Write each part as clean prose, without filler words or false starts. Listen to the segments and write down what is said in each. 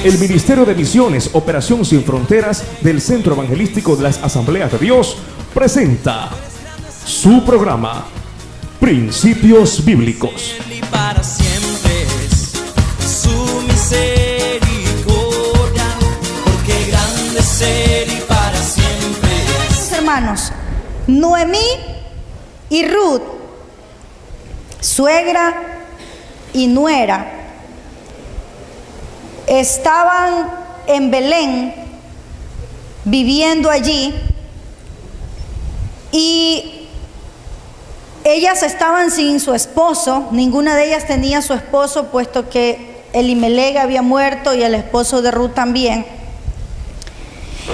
El Ministerio de Misiones, Operación Sin Fronteras del Centro Evangelístico de las Asambleas de Dios presenta su programa Principios Bíblicos. Y para siempre es su misericordia, porque grande es Él y para siempre es. Hermanos, Noemí y Ruth, suegra y nuera, estaban en Belén, viviendo allí, y ellas estaban sin su esposo. Ninguna de ellas tenía su esposo, puesto que Elimelec había muerto y el esposo de Ruth también.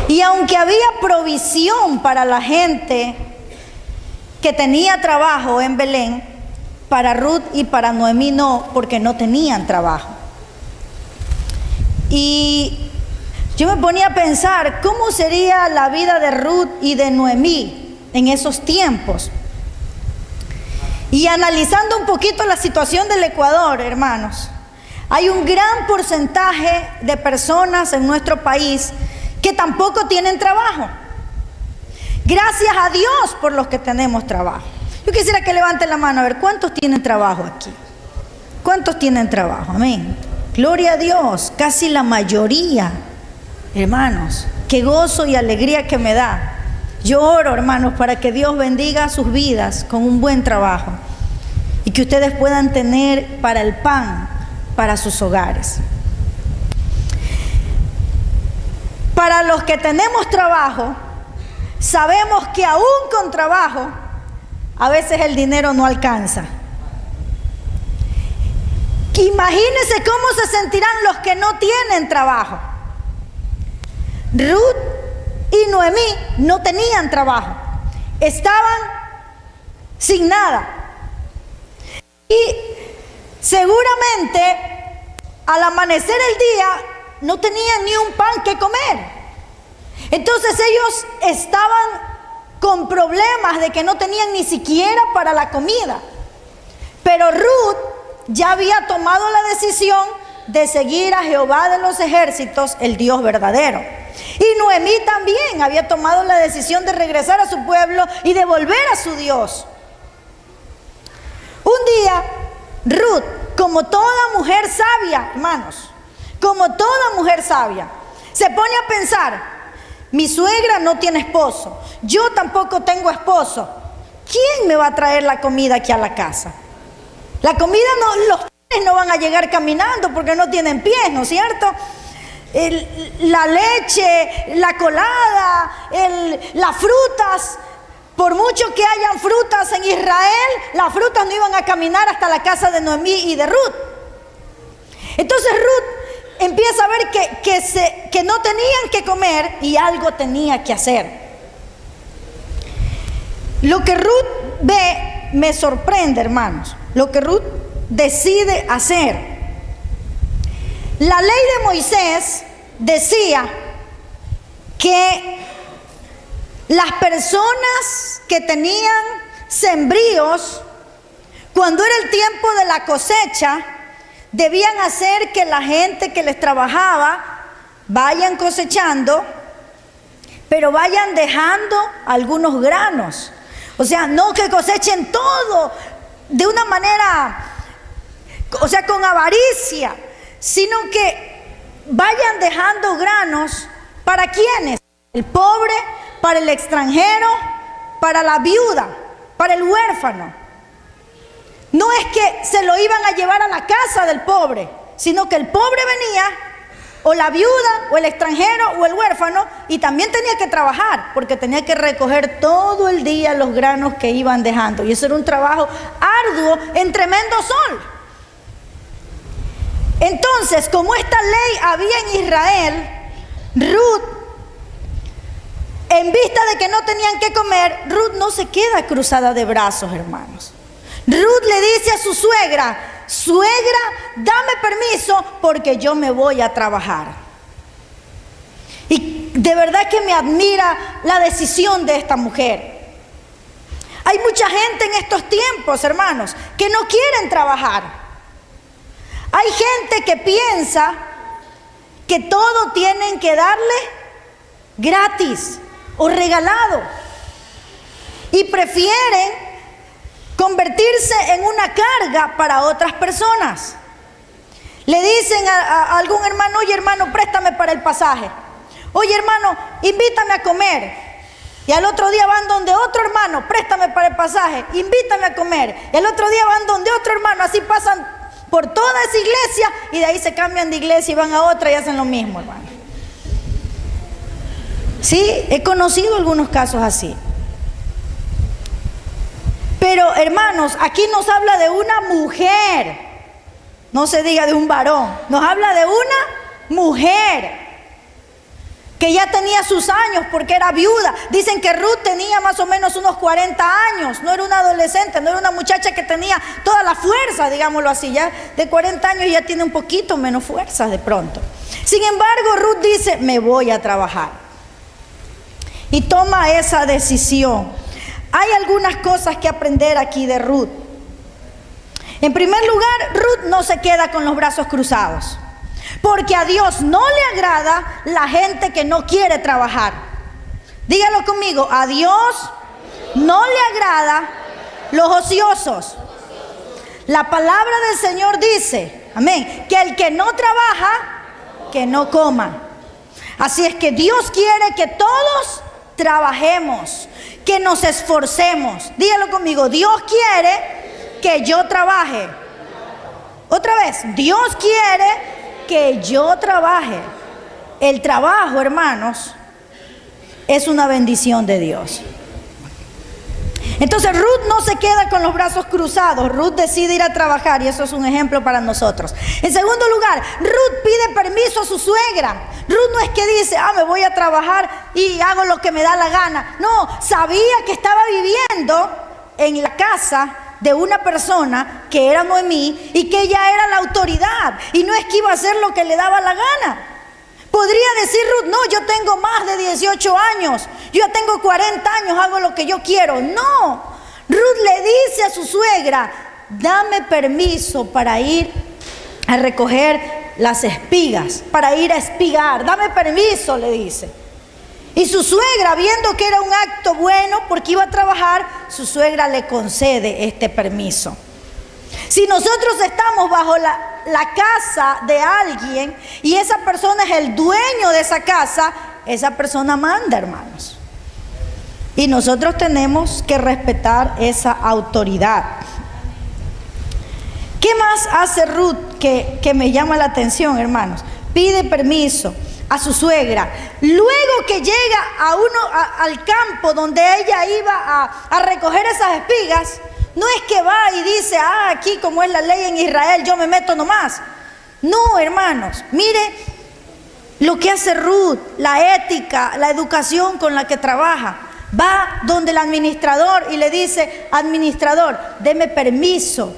Y aunque había provisión para la gente que tenía trabajo en Belén, para Ruth y para Noemí no, porque no tenían trabajo. Y yo me ponía a pensar cómo sería la vida de Ruth y de Noemí en esos tiempos. Y analizando un poquito la situación del Ecuador, hermanos, hay un gran porcentaje de personas en nuestro país que tampoco tienen trabajo. Gracias a Dios por los que tenemos trabajo. Yo quisiera que levanten la mano a ver cuántos tienen trabajo aquí. ¿Cuántos tienen trabajo? Amén. Gloria a Dios, casi la mayoría. Hermanos, qué gozo y alegría que me da. Yo oro, hermanos, para que Dios bendiga sus vidas con un buen trabajo y que ustedes puedan tener para el pan, para sus hogares. Para los que tenemos trabajo, sabemos que aún con trabajo, a veces el dinero no alcanza. Imagínense cómo se sentirán los que no tienen trabajo. Ruth y Noemí no tenían trabajo, estaban sin nada. Y seguramente al amanecer el día no tenían ni un pan que comer. Entonces ellos estaban con problemas de que no tenían ni siquiera para la comida. Pero Ruth ya había tomado la decisión de seguir a Jehová de los ejércitos, el Dios verdadero. Y Noemí también había tomado la decisión de regresar a su pueblo y de volver a su Dios. Un día, Ruth, como toda mujer sabia, hermanos, como toda mujer sabia, se pone a pensar: mi suegra no tiene esposo, yo tampoco tengo esposo. ¿Quién me va a traer la comida aquí a la casa? La comida no, los pies no van a llegar caminando porque no tienen pies, ¿no es cierto? La leche, la colada, las frutas, por mucho que hayan frutas en Israel, las frutas no iban a caminar hasta la casa de Noemí y de Ruth. Entonces Ruth empieza a ver que no tenían que comer y algo tenía que hacer. Lo que Ruth ve me sorprende, hermanos. Lo que Ruth decide hacer. La ley de Moisés decía que las personas que tenían sembríos, cuando era el tiempo de la cosecha, debían hacer que la gente que les trabajaba vayan cosechando, pero vayan dejando algunos granos. O sea, no que cosechen todo de una manera, o sea, con avaricia, sino que vayan dejando granos. ¿Para quiénes? El pobre, para el extranjero, para la viuda, para el huérfano. No es que se lo iban a llevar a la casa del pobre, sino que el pobre venía, o la viuda, o el extranjero, o el huérfano, y también tenía que trabajar, porque tenía que recoger todo el día los granos que iban dejando. Y eso era un trabajo arduo en tremendo sol. Entonces, como esta ley había en Israel, Ruth, en vista de que no tenían que comer, Ruth no se queda cruzada de brazos, hermanos. Ruth le dice a su suegra: suegra, dame permiso porque yo me voy a trabajar. Y de verdad que me admira la decisión de esta mujer. Hay mucha gente en estos tiempos, hermanos, que no quieren trabajar. Hay gente que piensa que todo tienen que darle gratis o regalado. Y prefieren convertirse en una carga para otras personas. Le dicen a algún hermano: oye hermano, préstame para el pasaje. Oye hermano, invítame a comer. Y al otro día van donde otro hermano: préstame para el pasaje, invítame a comer. Y al otro día van donde otro hermano. Así pasan por toda esa iglesia y de ahí se cambian de iglesia y van a otra y hacen lo mismo, hermano. Sí, he conocido algunos casos así. Pero hermanos, aquí nos habla de una mujer, no se diga de un varón, nos habla de una mujer que ya tenía sus años porque era viuda. Dicen que Ruth tenía más o menos unos 40 años, no era una adolescente, no era una muchacha que tenía toda la fuerza, digámoslo así. Ya de 40 años ya tiene un poquito menos fuerza de pronto. Sin embargo, Ruth dice: me voy a trabajar. Y toma esa decisión. Hay algunas cosas que aprender aquí de Ruth. En primer lugar, Ruth no se queda con los brazos cruzados, porque a Dios no le agrada la gente que no quiere trabajar. Dígalo conmigo: a Dios no le agrada los ociosos. La palabra del Señor dice, amén, que el que no trabaja, que no coma. Así es que Dios quiere que todos trabajemos, que nos esforcemos. Dígalo conmigo: Dios quiere que yo trabaje. Otra vez, Dios quiere que yo trabaje. El trabajo, hermanos, es una bendición de Dios. Entonces Ruth no se queda con los brazos cruzados. Ruth decide ir a trabajar, y eso es un ejemplo para nosotros. En segundo lugar, Ruth pide permiso a su suegra. Ruth no es que dice: me voy a trabajar y hago lo que me da la gana. No, sabía que estaba viviendo en la casa de una persona que era Noemí y que ella era la autoridad, y no es que iba a hacer lo que le daba la gana. Podría decir Ruth: no, yo tengo más de 18 años, yo ya tengo 40 años, hago lo que yo quiero. No, Ruth le dice a su suegra: dame permiso para ir a recoger las espigas, para ir a espigar, dame permiso, le dice. Y su suegra, viendo que era un acto bueno porque iba a trabajar, su suegra le concede este permiso. Si nosotros estamos bajo la casa de alguien y esa persona es el dueño de esa casa, esa persona manda, hermanos. Y nosotros tenemos que respetar esa autoridad. ¿Qué más hace Ruth que me llama la atención, hermanos? Pide permiso a su suegra. Luego que llega al campo donde ella iba a recoger esas espigas, no es que va y dice: aquí como es la ley en Israel, yo me meto nomás. No, hermanos, mire lo que hace Ruth, la ética, la educación con la que trabaja. Va donde el administrador y le dice: administrador, deme permiso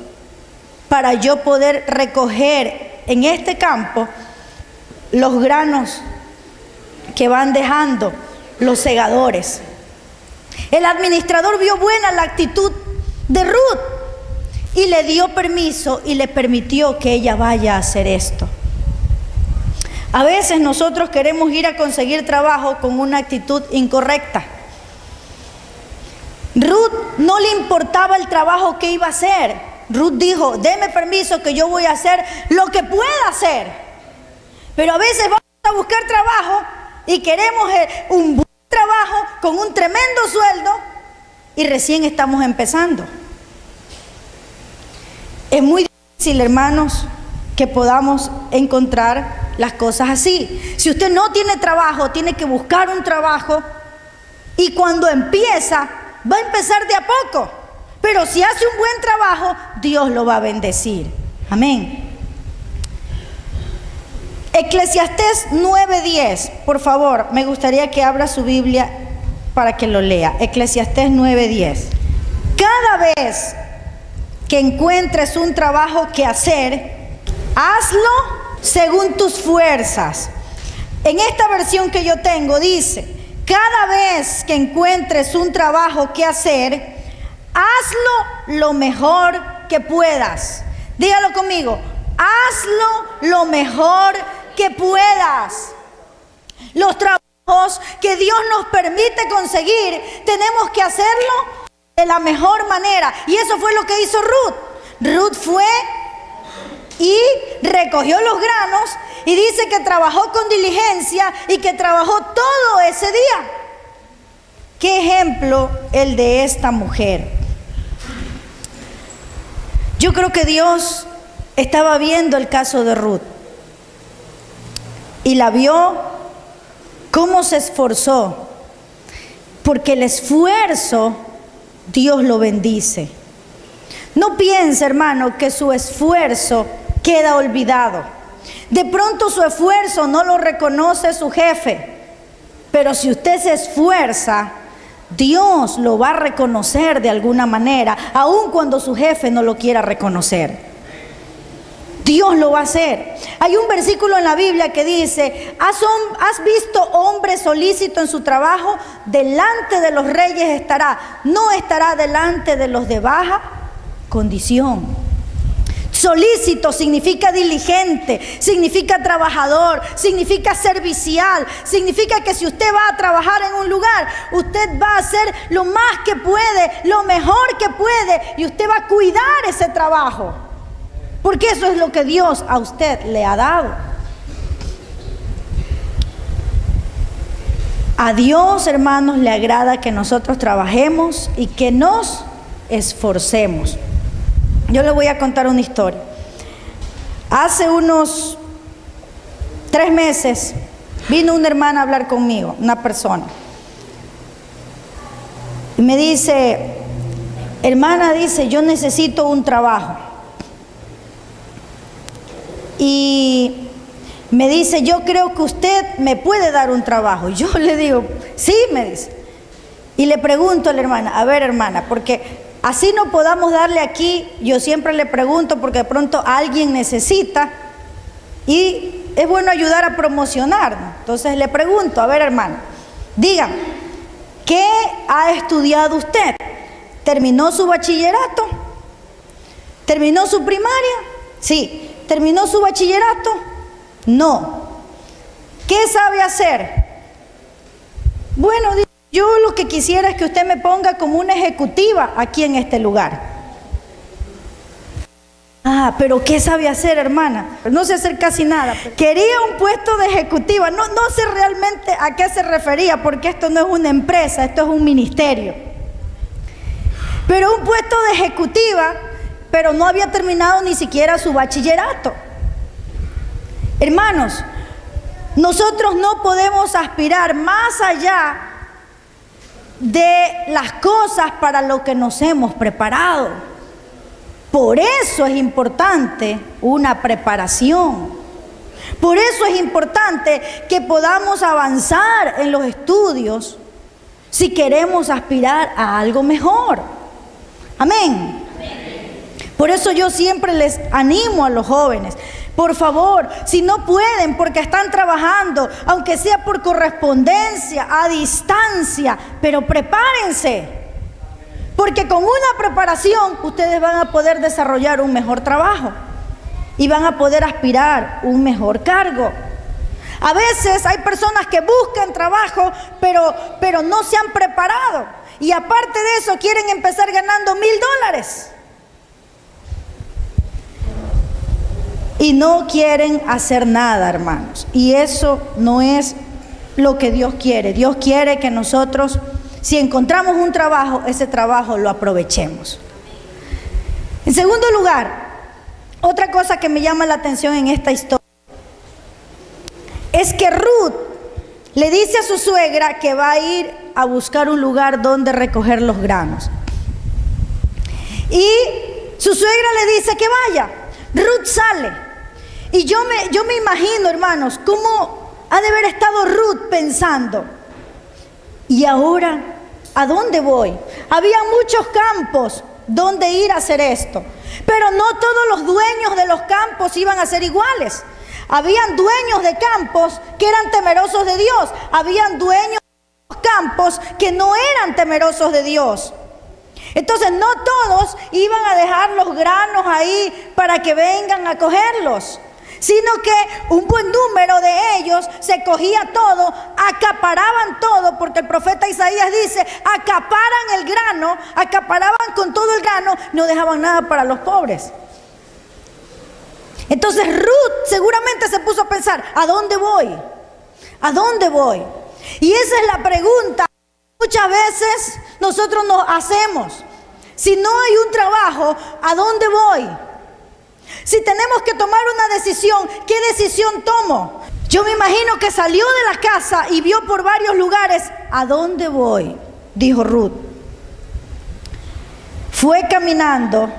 para yo poder recoger en este campo los granos que van dejando los segadores. El administrador vio buena la actitud de Ruth y le dio permiso y le permitió que ella vaya a hacer esto. A veces nosotros queremos ir a conseguir trabajo con una actitud incorrecta. Ruth no le importaba el trabajo que iba a hacer. Ruth dijo: deme permiso que yo voy a hacer lo que pueda hacer. Pero a veces vamos a buscar trabajo y queremos un buen trabajo con un tremendo sueldo y recién estamos empezando. Es muy difícil, hermanos, que podamos encontrar las cosas así. Si usted no tiene trabajo, tiene que buscar un trabajo, y cuando empieza, va a empezar de a poco. Pero si hace un buen trabajo, Dios lo va a bendecir. Amén. Eclesiastés 9:10, por favor, me gustaría que abra su Biblia para que lo lea. Eclesiastés 9:10. Cada vez que encuentres un trabajo que hacer, hazlo según tus fuerzas. En esta versión que yo tengo dice: cada vez que encuentres un trabajo que hacer, hazlo lo mejor que puedas. Dígalo conmigo: hazlo lo mejor que puedas. Los trabajos que Dios nos permite conseguir, tenemos que hacerlo de la mejor manera. Y eso fue lo que hizo Ruth. Ruth fue y recogió los granos y dice que trabajó con diligencia y que trabajó todo ese día. ¿Qué ejemplo el de esta mujer? Yo creo que Dios estaba viendo el caso de Ruth y la vio cómo se esforzó, porque el esfuerzo Dios lo bendice. No piense, hermano, que su esfuerzo queda olvidado. De pronto su esfuerzo no lo reconoce su jefe, pero si usted se esfuerza, Dios lo va a reconocer de alguna manera, aun cuando su jefe no lo quiera reconocer. Dios lo va a hacer. Hay un versículo en la Biblia que dice: ¿Has visto hombre solícito en su trabajo? Delante de los reyes estará, no estará delante de los de baja condición. Solícito significa diligente, significa trabajador, significa servicial, significa que si usted va a trabajar en un lugar, usted va a hacer lo más que puede, lo mejor que puede, y usted va a cuidar ese trabajo, porque eso es lo que Dios a usted le ha dado. A Dios, hermanos, le agrada que nosotros trabajemos y que nos esforcemos. Yo le voy a contar una historia. Hace unos 3 meses vino una hermana a hablar conmigo, una persona. Y me dice: hermana, dice, yo necesito un trabajo. Y me dice: yo creo que usted me puede dar un trabajo. Y yo le digo: sí, me dice. Y le pregunto a la hermana: a ver, hermana, porque así no podamos darle aquí, yo siempre le pregunto porque de pronto alguien necesita y es bueno ayudar a promocionar. Entonces le pregunto: a ver, hermana, dígame, ¿qué ha estudiado usted? ¿Terminó su bachillerato? ¿Terminó su primaria? Sí. ¿Terminó su bachillerato? No. ¿Qué sabe hacer? Bueno, yo lo que quisiera es que usted me ponga como una ejecutiva aquí en este lugar. Ah, pero ¿qué sabe hacer, hermana? No sé hacer casi nada. Quería un puesto de ejecutiva. No sé realmente a qué se refería, porque esto no es una empresa, esto es un ministerio. Pero un puesto de ejecutiva, pero no había terminado ni siquiera su bachillerato. Hermanos, nosotros no podemos aspirar más allá de las cosas para lo que nos hemos preparado. Por eso es importante una preparación. Por eso es importante que podamos avanzar en los estudios si queremos aspirar a algo mejor. Amén. Por eso yo siempre les animo a los jóvenes: por favor, si no pueden porque están trabajando, aunque sea por correspondencia, a distancia, pero prepárense. Porque con una preparación ustedes van a poder desarrollar un mejor trabajo y van a poder aspirar un mejor cargo. A veces hay personas que buscan trabajo, pero no se han preparado. Y aparte de eso quieren empezar ganando $1,000. Y no quieren hacer nada, hermanos. Y eso no es lo que Dios quiere. Dios quiere que nosotros, si encontramos un trabajo, ese trabajo lo aprovechemos. En segundo lugar, otra cosa que me llama la atención en esta historia es que Ruth le dice a su suegra que va a ir a buscar un lugar donde recoger los granos. Y su suegra le dice que vaya. Ruth sale. Y yo me imagino, hermanos, cómo ha de haber estado Ruth pensando: ¿y ahora a dónde voy? Había muchos campos donde ir a hacer esto, pero no todos los dueños de los campos iban a ser iguales. Habían dueños de campos que eran temerosos de Dios, habían dueños de campos que no eran temerosos de Dios. Entonces no todos iban a dejar los granos ahí para que vengan a cogerlos, sino que un buen número de ellos se cogía todo, acaparaban todo, porque el profeta Isaías dice, acaparan el grano, acaparaban con todo el grano, no dejaban nada para los pobres. Entonces Ruth seguramente se puso a pensar, ¿a dónde voy? ¿A dónde voy? Y esa es la pregunta que muchas veces nosotros nos hacemos. Si no hay un trabajo, ¿a dónde voy? Si tenemos que tomar una decisión, ¿qué decisión tomo? Yo me imagino que salió de la casa y vio por varios lugares, ¿a dónde voy?, dijo Ruth. Fue caminando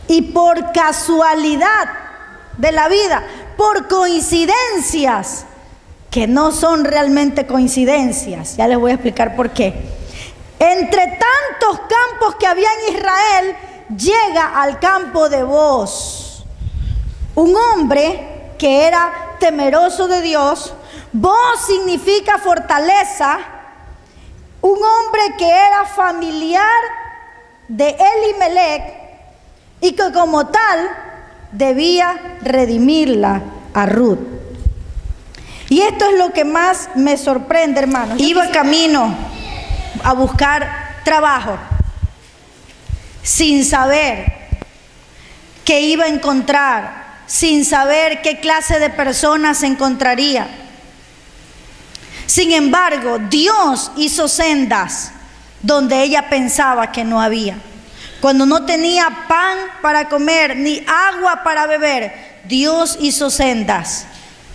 y por casualidad de la vida, por coincidencias, que no son realmente coincidencias, ya les voy a explicar por qué. Entre tantos campos que había en Israel, llega al campo de Booz, un hombre que era temeroso de Dios. Booz significa fortaleza, un hombre que era familiar de Elimelech y que como tal debía redimirla a Ruth. Y esto es lo que más me sorprende, hermanos. Iba camino a buscar trabajo sin saber qué iba a encontrar, sin saber qué clase de personas se encontraría. Sin embargo, Dios hizo sendas donde ella pensaba que no había. Cuando no tenía pan para comer ni agua para beber, Dios hizo sendas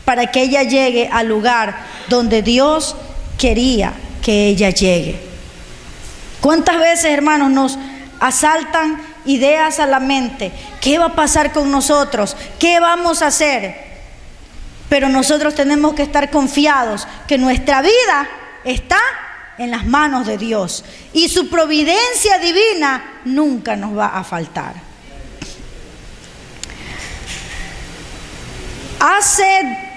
para que ella llegue al lugar donde Dios quería que ella llegue. ¿Cuántas veces, hermanos, nos asaltan ideas a la mente? ¿Qué va a pasar con nosotros? ¿Qué vamos a hacer? Pero nosotros tenemos que estar confiados que nuestra vida está en las manos de Dios y su providencia divina nunca nos va a faltar. Hace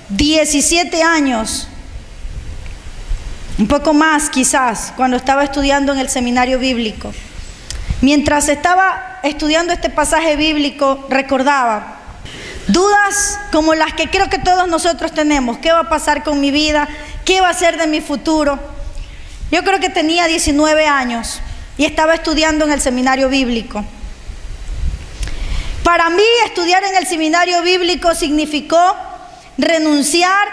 17 años, un poco más quizás, cuando estaba estudiando en el seminario bíblico, mientras estaba estudiando este pasaje bíblico, recordaba dudas como las que creo que todos nosotros tenemos. ¿Qué va a pasar con mi vida? ¿Qué va a ser de mi futuro? Yo creo que tenía 19 años y estaba estudiando en el seminario bíblico. Para mí, estudiar en el seminario bíblico significó renunciar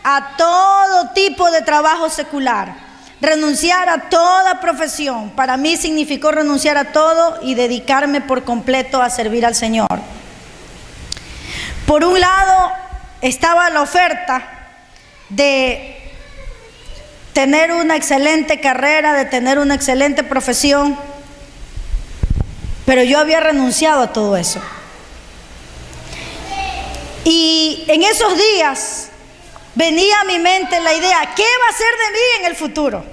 a todo tipo de trabajo secular, renunciar a toda profesión. Para mí significó renunciar a todo y dedicarme por completo a servir al Señor. Por un lado estaba la oferta de tener una excelente carrera, de tener una excelente profesión, pero yo había renunciado a todo eso. Y en esos días venía a mi mente la idea, ¿qué va a ser de mí en el futuro?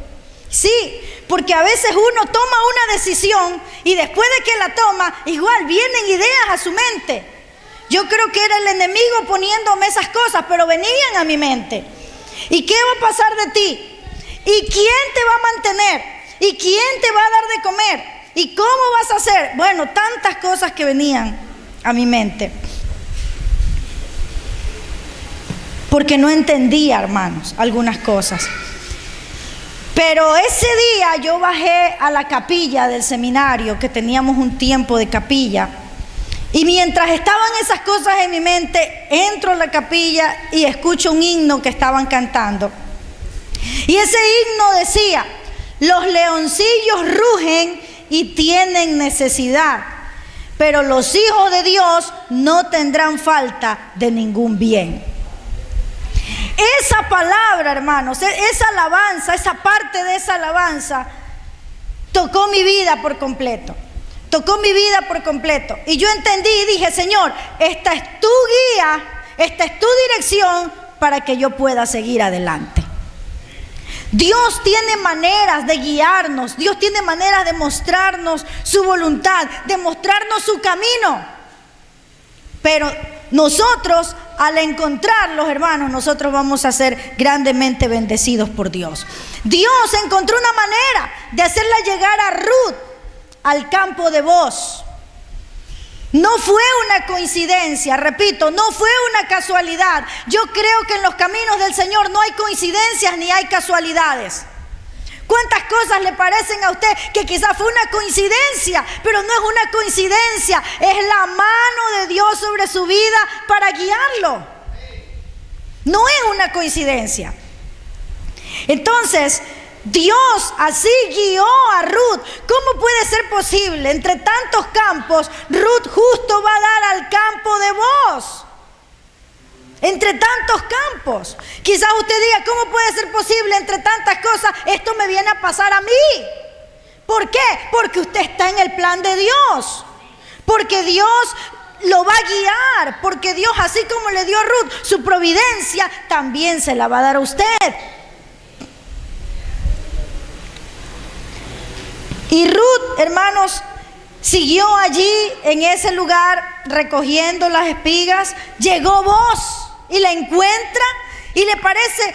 Sí, porque a veces uno toma una decisión y después de que la toma, igual vienen ideas a su mente. Yo creo que era el enemigo poniéndome esas cosas, pero venían a mi mente. ¿Y qué va a pasar de ti? ¿Y quién te va a mantener? ¿Y quién te va a dar de comer? ¿Y cómo vas a hacer? Bueno, tantas cosas que venían a mi mente. Porque no entendía, hermanos, algunas cosas. Pero ese día yo bajé a la capilla del seminario, que teníamos un tiempo de capilla. Y mientras estaban esas cosas en mi mente, entro a la capilla y escucho un himno que estaban cantando. Y ese himno decía, los leoncillos rugen y tienen necesidad, pero los hijos de Dios no tendrán falta de ningún bien. Esa palabra, hermanos, esa alabanza, esa parte de esa alabanza, tocó mi vida por completo. Tocó mi vida por completo. Y yo entendí y dije, Señor, esta es tu guía, esta es tu dirección para que yo pueda seguir adelante. Dios tiene maneras de guiarnos, Dios tiene maneras de mostrarnos su voluntad, de mostrarnos su camino. Pero nosotros, al encontrarlos, hermanos, nosotros vamos a ser grandemente bendecidos por Dios. Dios encontró una manera de hacerla llegar a Ruth al campo de Booz. No fue una coincidencia, repito, no fue una casualidad. Yo creo que en los caminos del Señor no hay coincidencias ni hay casualidades. ¿Cuántas cosas le parecen a usted que quizás fue una coincidencia? Pero no es una coincidencia, es la mano de Dios sobre su vida para guiarlo. No es una coincidencia. Entonces, Dios así guió a Ruth. ¿Cómo puede ser posible? Entre tantos campos, Ruth justo va a dar al campo de Booz. Entre tantos campos. Quizás usted diga, ¿cómo puede ser posible entre tantas cosas? Esto me viene a pasar a mí. ¿Por qué? Porque usted está en el plan de Dios. Porque Dios lo va a guiar. Porque Dios, así como le dio a Ruth su providencia, también se la va a dar a usted. Y Ruth, hermanos, siguió allí en ese lugar recogiendo las espigas. Llegó Booz y la encuentra y le parece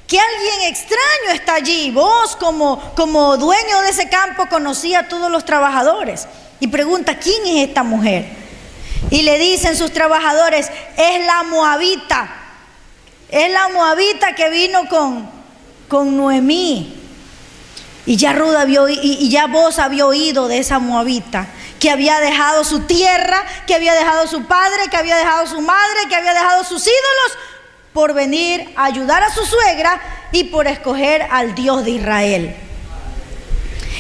que alguien extraño está allí. Booz, como dueño de ese campo, conocía a todos los trabajadores y pregunta, ¿quién es esta mujer? Y le dicen sus trabajadores, es la moabita. Es la moabita que vino con Noemí. Y ya Booz había oído de esa moabita, que había dejado su tierra, que había dejado su padre, que había dejado su madre, que había dejado sus ídolos por venir a ayudar a su suegra y por escoger al Dios de Israel.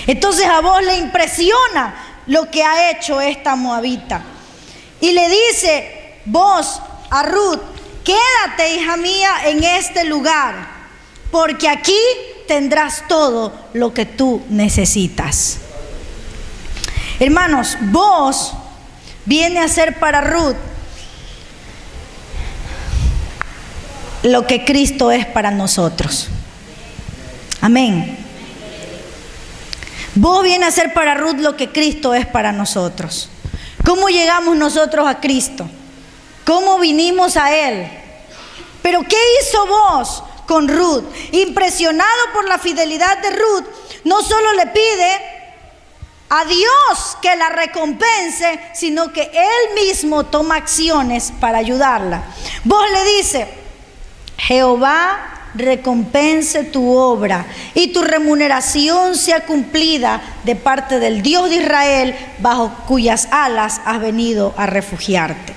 Entonces a Booz le impresiona lo que ha hecho esta moabita. Y le dice Booz a Ruth, quédate, hija mía, en este lugar, porque aquí tendrás todo lo que tú necesitas. Hermanos, Booz viene a ser para Ruth lo que Cristo es para nosotros. Amén. Booz viene a ser para Ruth lo que Cristo es para nosotros. ¿Cómo llegamos nosotros a Cristo? ¿Cómo vinimos a Él? ¿Pero qué hizo Booz con Ruth? Impresionado por la fidelidad de Ruth, no solo le pide a Dios que la recompense, sino que Él mismo toma acciones para ayudarla. Booz le dice, Jehová recompense tu obra y tu remuneración sea cumplida de parte del Dios de Israel, bajo cuyas alas has venido a refugiarte.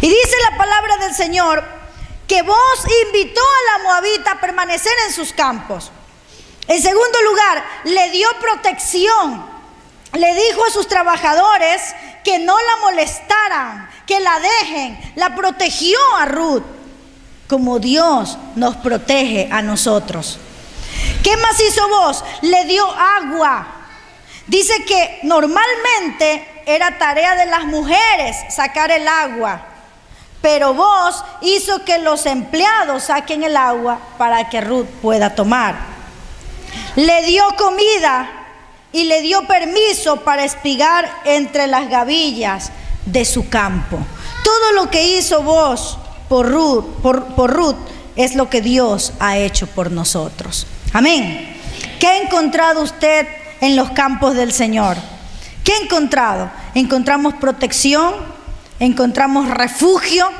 Y dice la palabra del Señor que Booz invitó a la moabita a permanecer en sus campos. En segundo lugar, le dio protección. Le dijo a sus trabajadores que no la molestaran, que la dejen. La protegió a Ruth, como Dios nos protege a nosotros. ¿Qué más hizo Booz? Le dio agua. Dice que normalmente era tarea de las mujeres sacar el agua, pero Booz hizo que los empleados saquen el agua para que Ruth pueda tomar. Le dio comida y le dio permiso para espigar entre las gavillas de su campo. Todo lo que hizo Booz por Ruth es lo que Dios ha hecho por nosotros. Amén. ¿Qué ha encontrado usted en los campos del Señor? ¿Qué ha encontrado? Encontramos protección, encontramos refugio,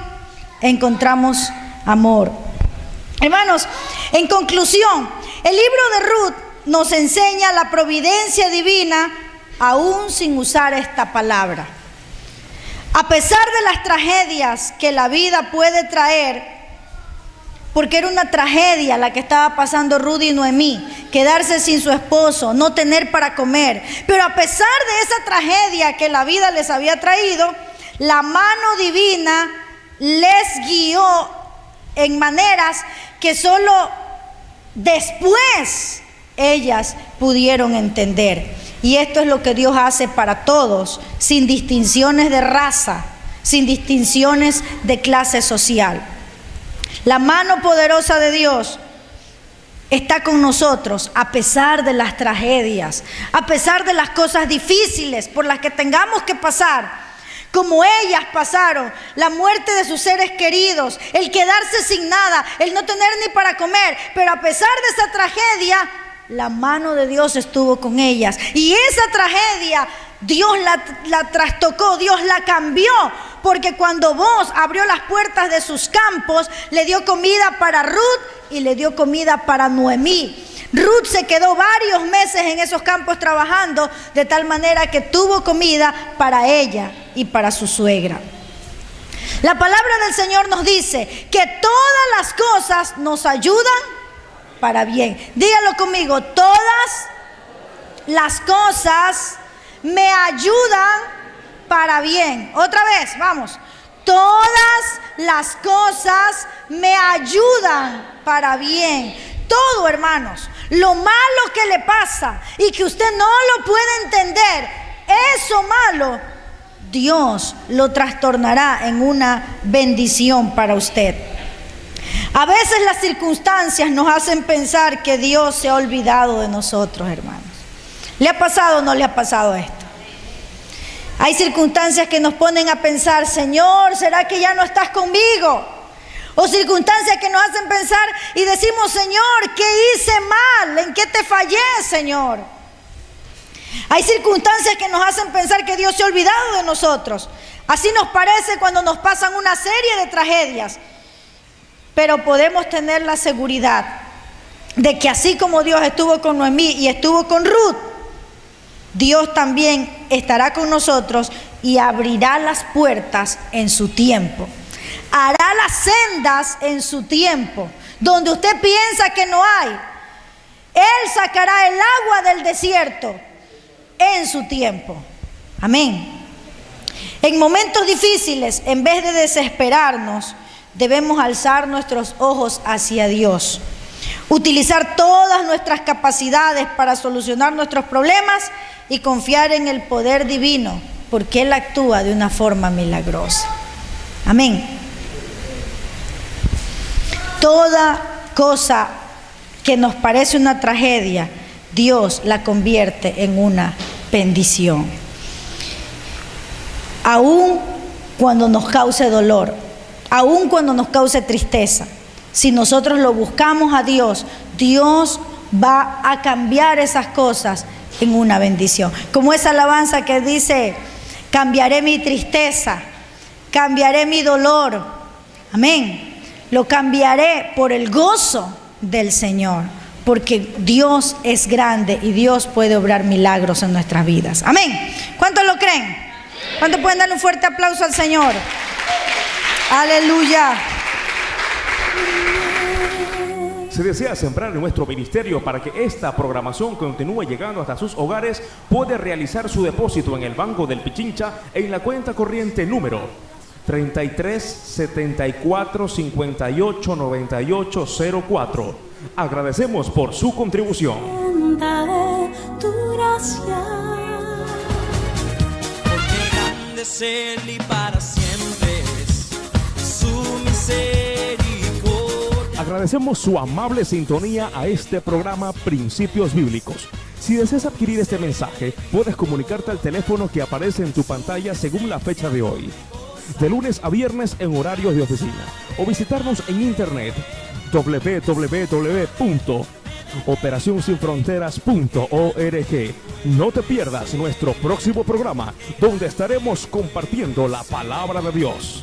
encontramos amor. Hermanos, en conclusión, el libro de Ruth nos enseña la providencia divina aún sin usar esta palabra. A pesar de las tragedias que la vida puede traer, porque era una tragedia la que estaba pasando Ruth y Noemí, quedarse sin su esposo, no tener para comer, pero a pesar de esa tragedia que la vida les había traído, la mano divina les guió en maneras que solo después ellas pudieron entender. Y esto es lo que Dios hace para todos, sin distinciones de raza, sin distinciones de clase social. La mano poderosa de Dios está con nosotros a pesar de las tragedias, a pesar de las cosas difíciles por las que tengamos que pasar. Como ellas pasaron, la muerte de sus seres queridos, el quedarse sin nada, el no tener ni para comer, pero a pesar de esa tragedia, la mano de Dios estuvo con ellas. Y esa tragedia Dios la trastocó, Dios la cambió, porque cuando Booz abrió las puertas de sus campos, le dio comida para Ruth y le dio comida para Noemí. Ruth se quedó varios meses en esos campos trabajando, de tal manera que tuvo comida para ella y para su suegra. La palabra del Señor nos dice que todas las cosas nos ayudan para bien. Dígalo conmigo, todas las cosas me ayudan para bien. Otra vez, vamos. Todas las cosas me ayudan para bien. Todo, hermanos. Lo malo que le pasa y que usted no lo puede entender, eso malo, Dios lo trastornará en una bendición para usted. A veces las circunstancias nos hacen pensar que Dios se ha olvidado de nosotros, hermanos. ¿Le ha pasado o no le ha pasado esto? Hay circunstancias que nos ponen a pensar, Señor, ¿será que ya no estás conmigo? O circunstancias que nos hacen pensar y decimos, Señor, ¿qué hice mal? ¿En qué te fallé, Señor? Hay circunstancias que nos hacen pensar que Dios se ha olvidado de nosotros. Así nos parece cuando nos pasan una serie de tragedias. Pero podemos tener la seguridad de que así como Dios estuvo con Noemí y estuvo con Ruth, Dios también estará con nosotros y abrirá las puertas en su tiempo. Hará las sendas en su tiempo. Donde usted piensa que no hay, Él sacará el agua del desierto en su tiempo. Amén. En momentos difíciles, en vez de desesperarnos, debemos alzar nuestros ojos hacia Dios. Utilizar todas nuestras capacidades para solucionar nuestros problemas y confiar en el poder divino, porque Él actúa de una forma milagrosa. Amén. Toda cosa que nos parece una tragedia, Dios la convierte en una bendición. Aún cuando nos cause dolor, aún cuando nos cause tristeza, si nosotros lo buscamos a Dios, Dios va a cambiar esas cosas en una bendición. Como esa alabanza que dice, cambiaré mi tristeza, cambiaré mi dolor. Amén. Lo cambiaré por el gozo del Señor, porque Dios es grande y Dios puede obrar milagros en nuestras vidas. Amén. ¿Cuántos lo creen? ¿Cuántos pueden darle un fuerte aplauso al Señor? Aleluya. Si desea sembrar en nuestro ministerio para que esta programación continúe llegando hasta sus hogares, puede realizar su depósito en el Banco del Pichincha en la cuenta corriente número 33 74 58 98 04. Agradecemos por su contribución. Daré tu gracia, porque grande es Él y para siempre es su misericordia. Agradecemos su amable sintonía a este programa Principios Bíblicos. Si deseas adquirir este mensaje, puedes comunicarte al teléfono que aparece en tu pantalla según la fecha de hoy, de lunes a viernes en horarios de oficina, o visitarnos en internet www.operacionsinfronteras.org. No te pierdas nuestro próximo programa, donde estaremos compartiendo la palabra de Dios.